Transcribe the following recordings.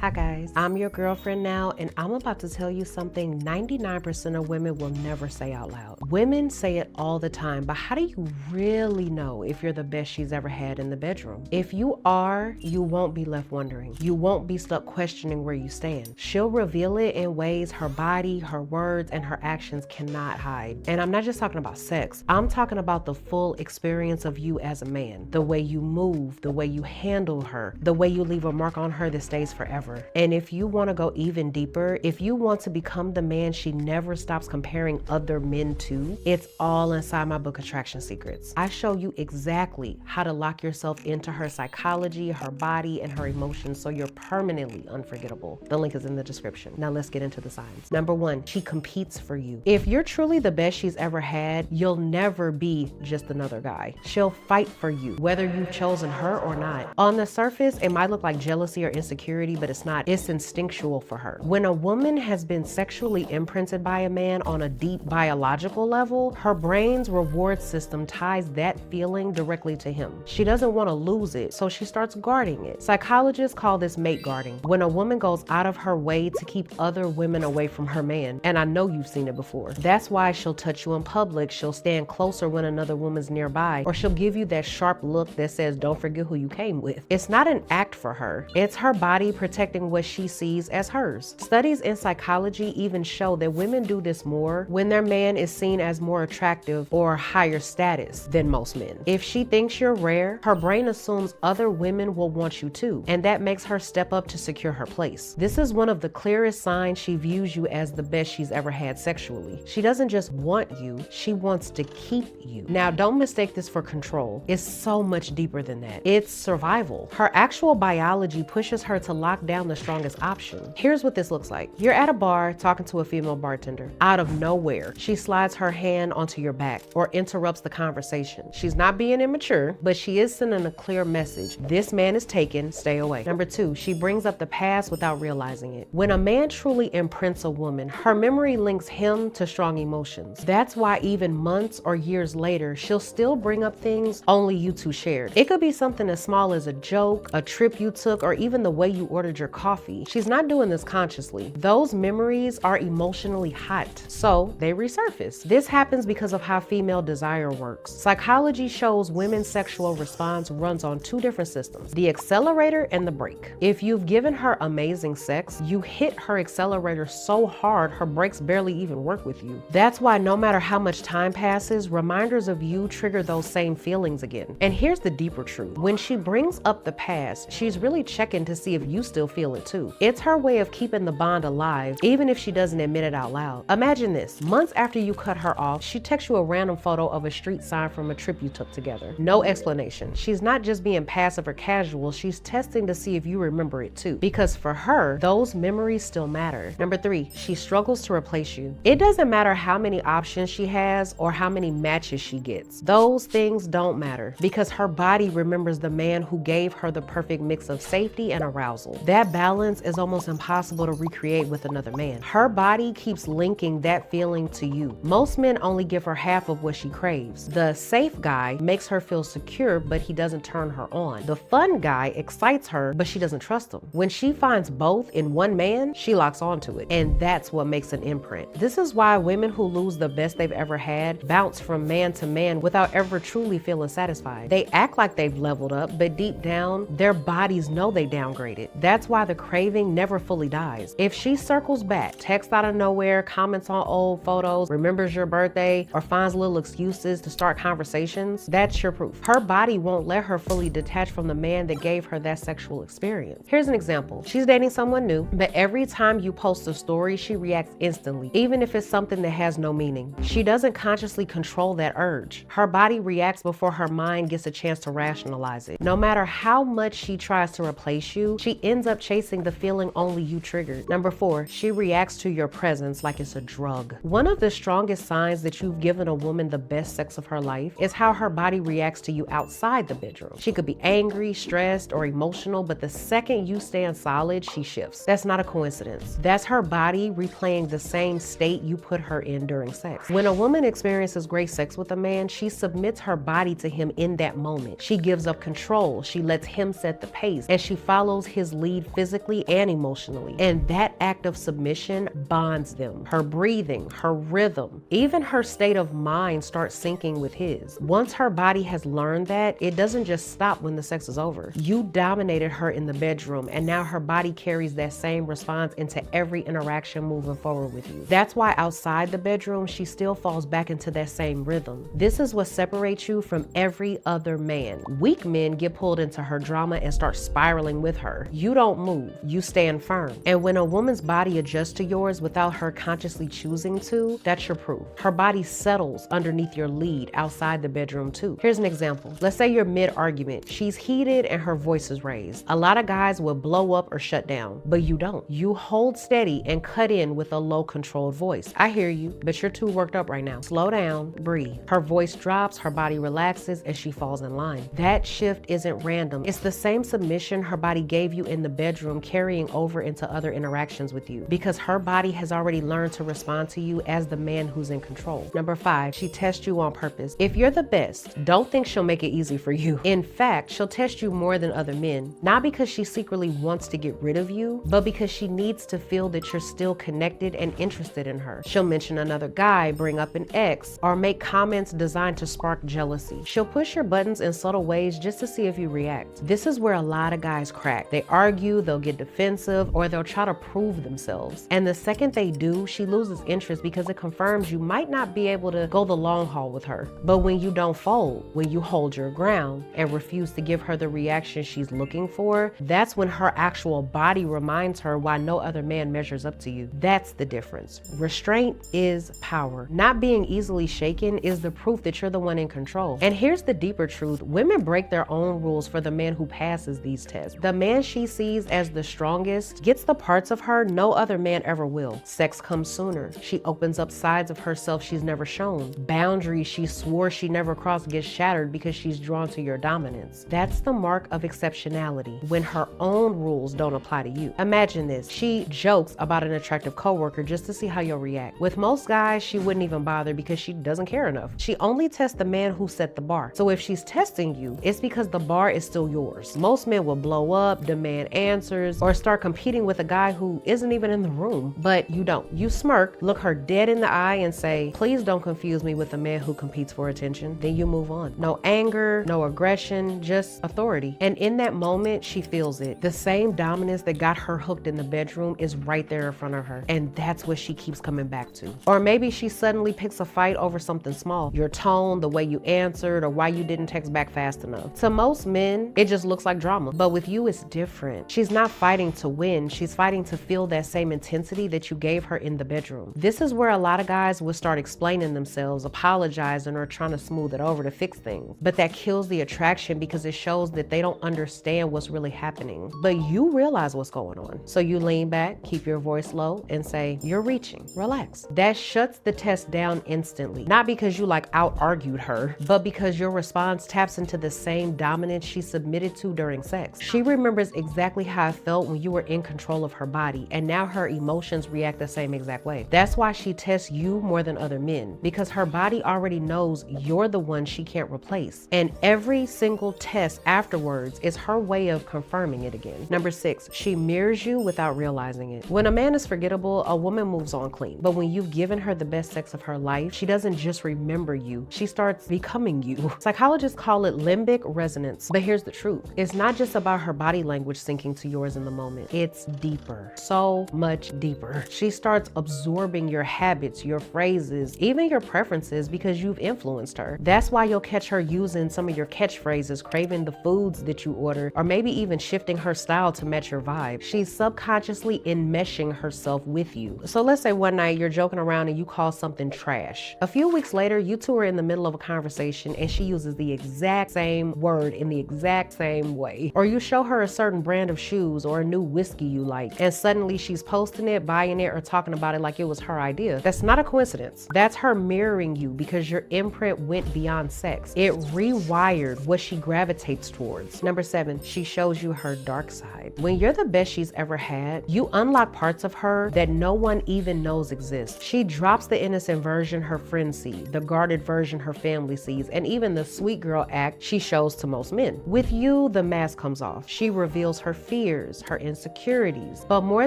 Hi guys, I'm your girlfriend now, and I'm about to tell you something 99% of women will never say out loud. Women say it all the time, but how do you really know if you're the best she's ever had in the bedroom? If you are, you won't be left wondering. You won't be stuck questioning where you stand. She'll reveal it in ways her body, her words, and her actions cannot hide. And I'm not just talking about sex. I'm talking about the full experience of you as a man. The way you move, the way you handle her, the way you leave a mark on her that stays forever. And if you want to go even deeper, if you want to become the man she never stops comparing other men to, it's all inside my book, Attraction Secrets. I show you exactly how to lock yourself into her psychology, her body, and her emotions so you're permanently unforgettable. The link is in the description. Now let's get into the signs. Number 1, she competes for you. If you're truly the best she's ever had, you'll never be just another guy. She'll fight for you, whether you've chosen her or not. On the surface, it might look like jealousy or insecurity, but it's not. It's instinctual for her. When a woman has been sexually imprinted by a man on a deep biological level, her brain's reward system ties that feeling directly to him. She doesn't want to lose it, so she starts guarding it. Psychologists call this mate guarding, when a woman goes out of her way to keep other women away from her man. And I know you've seen it before. That's why she'll touch you in public, she'll stand closer when another woman's nearby, or she'll give you that sharp look that says, don't forget who you came with. It's not an act for her. It's her body protecting what she sees as hers. Studies in psychology even show that women do this more when their man is seen as more attractive or higher status than most men. If she thinks you're rare, her brain assumes other women will want you too, and that makes her step up to secure her place. This is one of the clearest signs she views you as the best she's ever had sexually. She doesn't just want you, she wants to keep you. Now, don't mistake this for control. It's so much deeper than that. It's survival. Her actual biology pushes her to lock down the strongest option. Here's what this looks like. You're at a bar talking to a female bartender. Out of nowhere, she slides her hand onto your back or interrupts the conversation. She's not being immature, but she is sending a clear message. This man is taken, stay away. Number 2, she brings up the past without realizing it. When a man truly imprints a woman, her memory links him to strong emotions. That's why even months or years later, she'll still bring up things only you two shared. It could be something as small as a joke, a trip you took, or even the way you ordered your coffee. She's not doing this consciously. Those memories are emotionally hot, so they resurface. This happens because of how female desire works. Psychology shows women's sexual response runs on 2 different systems, the accelerator and the brake. If you've given her amazing sex, you hit her accelerator so hard her brakes barely even work with you. That's why no matter how much time passes, reminders of you trigger those same feelings again. And here's the deeper truth. When she brings up the past, she's really checking to see if you still feel it too. It's her way of keeping the bond alive, even if she doesn't admit it out loud. Imagine this. Months after you cut her off, she texts you a random photo of a street sign from a trip you took together. No explanation. She's not just being passive or casual, she's testing to see if you remember it too. Because for her, those memories still matter. Number 3, she struggles to replace you. It doesn't matter how many options she has or how many matches she gets. Those things don't matter because her body remembers the man who gave her the perfect mix of safety and arousal. That balance is almost impossible to recreate with another man. Her body keeps linking that feeling to you. Most men only give her half of what she craves. The safe guy makes her feel secure, but he doesn't turn her on. The fun guy excites her, but she doesn't trust him. When she finds both in one man, she locks onto it. And that's what makes an imprint. This is why women who lose the best they've ever had bounce from man to man without ever truly feeling satisfied. They act like they've leveled up, but deep down, their bodies know they downgraded. That's why the craving never fully dies. If she circles back, texts out of nowhere, comments on old photos, remembers your birthday, or finds little excuses to start conversations, that's your proof. Her body won't let her fully detach from the man that gave her that sexual experience. Here's an example. She's dating someone new, but every time you post a story, she reacts instantly, even if it's something that has no meaning. She doesn't consciously control that urge. Her body reacts before her mind gets a chance to rationalize it. No matter how much she tries to replace you, she ends up chasing the feeling only you triggered. Number 4, she reacts to your presence like it's a drug. One of the strongest signs that you've given a woman the best sex of her life is how her body reacts to you outside the bedroom. She could be angry, stressed, or emotional, but the second you stand solid, she shifts. That's not a coincidence. That's her body replaying the same state you put her in during sex. When a woman experiences great sex with a man, she submits her body to him in that moment. She gives up control, she lets him set the pace, and she follows his lead physically and emotionally. And that act of submission bonds them. Her breathing, her rhythm, even her state of mind starts syncing with his. Once her body has learned that, it doesn't just stop when the sex is over. You dominated her in the bedroom, and now her body carries that same response into every interaction moving forward with you. That's why outside the bedroom, she still falls back into that same rhythm. This is what separates you from every other man. Weak men get pulled into her drama and start spiraling with her. You don't move, you stand firm. And when a woman's body adjusts to yours without her consciously choosing to, that's your proof. Her body settles underneath your lead outside the bedroom too. Here's an example. Let's say you're mid-argument. She's heated and her voice is raised. A lot of guys will blow up or shut down, but you don't. You hold steady and cut in with a low controlled voice. I hear you, but you're too worked up right now. Slow down, breathe. Her voice drops, her body relaxes, and she falls in line. That shift isn't random. It's the same submission her body gave you in the bedroom carrying over into other interactions with you, because her body has already learned to respond to you as the man who's in control. Number 5, she tests you on purpose. If you're the best, don't think she'll make it easy for you. In fact, she'll test you more than other men, not because she secretly wants to get rid of you, but because she needs to feel that you're still connected and interested in her. She'll mention another guy, bring up an ex, or make comments designed to spark jealousy. She'll push your buttons in subtle ways just to see if you react. This is where a lot of guys crack. They argue, they'll get defensive, or they'll try to prove themselves. And the second they do, she loses interest because it confirms you might not be able to go the long haul with her. But when you don't fold, when you hold your ground and refuse to give her the reaction she's looking for, that's when her actual body reminds her why no other man measures up to you. That's the difference. Restraint is power. Not being easily shaken is the proof that you're the one in control. And here's the deeper truth. Women break their own rules for the man who passes these tests. The man she sees as the strongest gets the parts of her no other man ever will. Sex comes sooner. She opens up sides of herself she's never shown. Boundaries she swore she never crossed get shattered because she's drawn to your dominance. That's the mark of exceptionality, when her own rules don't apply to you. Imagine this. She jokes about an attractive coworker just to see how you'll react. With most guys, she wouldn't even bother because she doesn't care enough. She only tests the man who set the bar. So if she's testing you, it's because the bar is still yours. Most men will blow up, demand answers, or start competing with a guy who isn't even in the room. But you don't. You smirk, look her dead in the eye and say, please don't confuse me with a man who competes for attention. Then you move on. No anger, no aggression, just authority. And in that moment, she feels it. The same dominance that got her hooked in the bedroom is right there in front of her. And that's what she keeps coming back to. Or maybe she suddenly picks a fight over something small. Your tone, the way you answered, or why you didn't text back fast enough. To most men, it just looks like drama. But with you, it's different. She's not fighting to win. She's fighting to feel that same intensity that you gave her in the bedroom. This is where a lot of guys will start explaining themselves, apologizing, or trying to smooth it over to fix things. But that kills the attraction because it shows that they don't understand what's really happening. But you realize what's going on. So you lean back, keep your voice low, and say, you're reaching, relax. That shuts the test down instantly. Not because you out-argued her, but because your response taps into the same dominance she submitted to during sex. She remembers exactly how it felt when you were in control of her body, and now her emotions react the same exact way. That's why she tests you more than other men, because her body already knows you're the one she can't replace. And every single test afterwards is her way of confirming it again. Number 6, she mirrors you without realizing it. When a man is forgettable, a woman moves on clean. But when you've given her the best sex of her life, she doesn't just remember you, she starts becoming you. Psychologists call it limbic resonance. But here's the truth. It's not just about her body language syncing to yours in the moment. It's deeper, so much deeper. She starts absorbing your habits, your phrases, even your preferences because you've influenced her. That's why you'll catch her using some of your catchphrases, craving the foods that you order, or maybe even shifting her style to match your vibe. She's subconsciously enmeshing herself with you. So let's say one night you're joking around and you call something trash. A few weeks later, you two are in the middle of a conversation and she uses the exact same word in the exact same way. Or you show her a certain brand of shoes or a new whiskey you like, and suddenly she's posting it, buying it, or talking about it like it was her idea. That's not a coincidence. That's her mirroring you because your imprint went beyond sex. It rewired what she gravitates towards. Number 7, she shows you her dark side. When you're the best she's ever had, you unlock parts of her that no one even knows exist. She drops the innocent version her friends see, the guarded version her family sees, and even the sweet girl act she shows to most men. With you, the mask comes off. She reveals her fears, fears, her insecurities, but more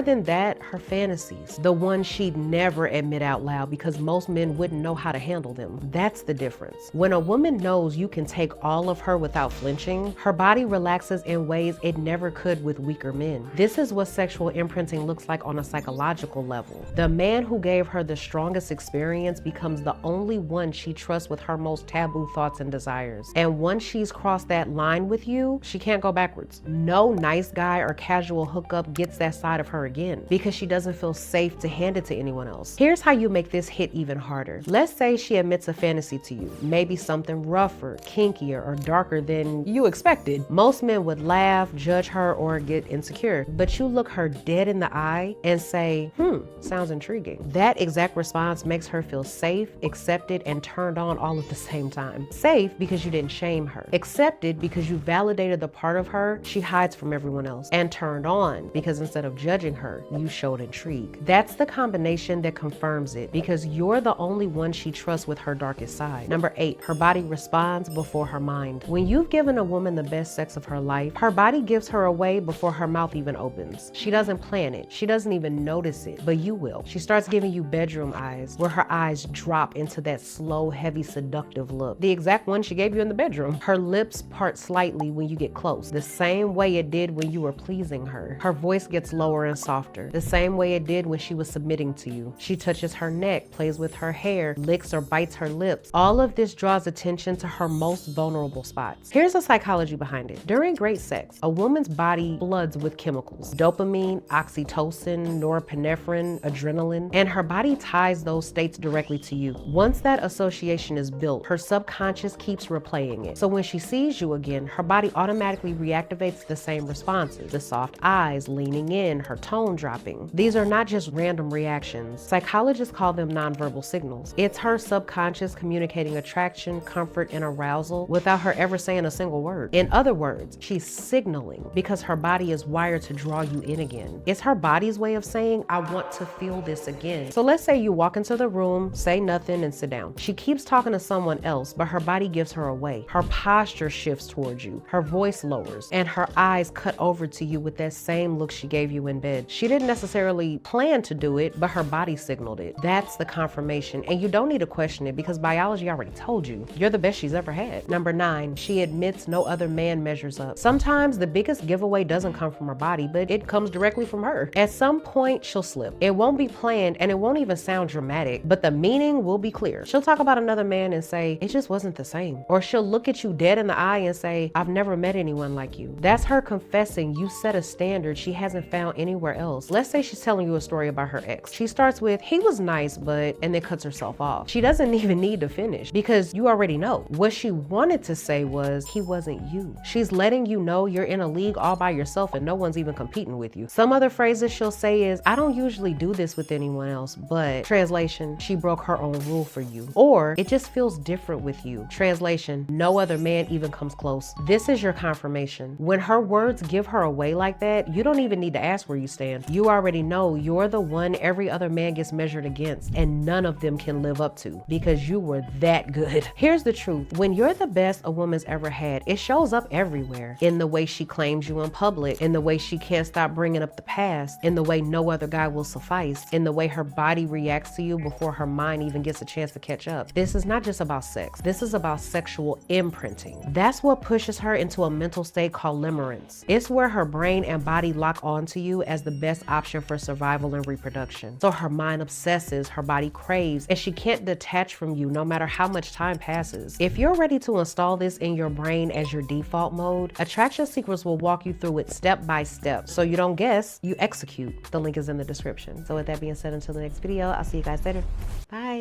than that, her fantasies, the ones she'd never admit out loud because most men wouldn't know how to handle them. That's the difference. When a woman knows you can take all of her without flinching, her body relaxes in ways it never could with weaker men. This is what sexual imprinting looks like on a psychological level. The man who gave her the strongest experience becomes the only one she trusts with her most taboo thoughts and desires. And once she's crossed that line with you, she can't go backwards. No nice guy or casual hookup gets that side of her again because she doesn't feel safe to hand it to anyone else. Here's how you make this hit even harder. Let's say she admits a fantasy to you, maybe something rougher, kinkier, or darker than you expected. Most men would laugh, judge her, or get insecure, but you look her dead in the eye and say, sounds intriguing. That exact response makes her feel safe, accepted, and turned on all at the same time. Safe because you didn't shame her. Accepted because you validated the part of her she hides from everyone else. And turned on because instead of judging her, you showed intrigue. That's the combination that confirms it because you're the only one she trusts with her darkest side. Number 8, her body responds before her mind. When you've given a woman the best sex of her life, her body gives her away before her mouth even opens. She doesn't plan it. She doesn't even notice it, but you will. She starts giving you bedroom eyes, where her eyes drop into that slow, heavy, seductive look. The exact one she gave you in the bedroom. Her lips part slightly when you get close, the same way it did when you were pleasing her. Her voice gets lower and softer, the same way it did when she was submitting to you. She touches her neck, plays with her hair, licks or bites her lips. All of this draws attention to her most vulnerable spots. Here's the psychology behind it. During great sex, a woman's body floods with chemicals: dopamine, oxytocin, norepinephrine, adrenaline, and her body ties those states directly to you. Once that association is built, her subconscious keeps replaying it. So when she sees you again, her body automatically reactivates the same responses: the soft eyes, leaning in, her tone dropping. These are not just random reactions. Psychologists call them nonverbal signals. It's her subconscious communicating attraction, comfort, and arousal without her ever saying a single word. In other words, she's signaling because her body is wired to draw you in again. It's her body's way of saying, I want to feel this again. So let's say you walk into the room, say nothing, and sit down. She keeps talking to someone else, but her body gives her away. Her posture shifts towards you, her voice lowers, and her eyes cut over to you with that same look she gave you in bed. She didn't necessarily plan to do it, but her body signaled it. That's the confirmation, and you don't need to question it because biology already told you. You're the best she's ever had. Number 9, she admits no other man measures up. Sometimes the biggest giveaway doesn't come from her body, but it comes directly from her. At some point, she'll slip. It won't be planned, and it won't even sound dramatic, but the meaning will be clear. She'll talk about another man and say, it just wasn't the same. Or she'll look at you dead in the eye and say, I've never met anyone like you. That's her confessing you set a standard she hasn't found anywhere else. Let's say she's telling you a story about her ex. She starts with, he was nice, but, and then cuts herself off. She doesn't even need to finish because you already know. What she wanted to say was, he wasn't you. She's letting you know you're in a league all by yourself and no one's even competing with you. Some other phrases she'll say is, I don't usually do this with anyone else, but, translation, she broke her own rule for you. Or, it just feels different with you. Translation, no other man even comes close. This is your confirmation. When her words give her away like that, you don't even need to ask where you stand. You already know you're the one every other man gets measured against, and none of them can live up to because you were that good. Here's the truth. When you're the best a woman's ever had, it shows up everywhere. In the way she claims you in public, in the way she can't stop bringing up the past, in the way no other guy will suffice, in the way her body reacts to you before her mind even gets a chance to catch up. This is not just about sex. This is about sexual imprinting. That's what pushes her into a mental state called limerence. It's where her brain and body lock onto you as the best option for survival and reproduction. So her mind obsesses, her body craves, and she can't detach from you no matter how much time passes. If you're ready to install this in your brain as your default mode, Attraction Secrets will walk you through it step by step. So you don't guess, you execute. The link is in the description. So with that being said, until the next video, I'll see you guys later. Bye.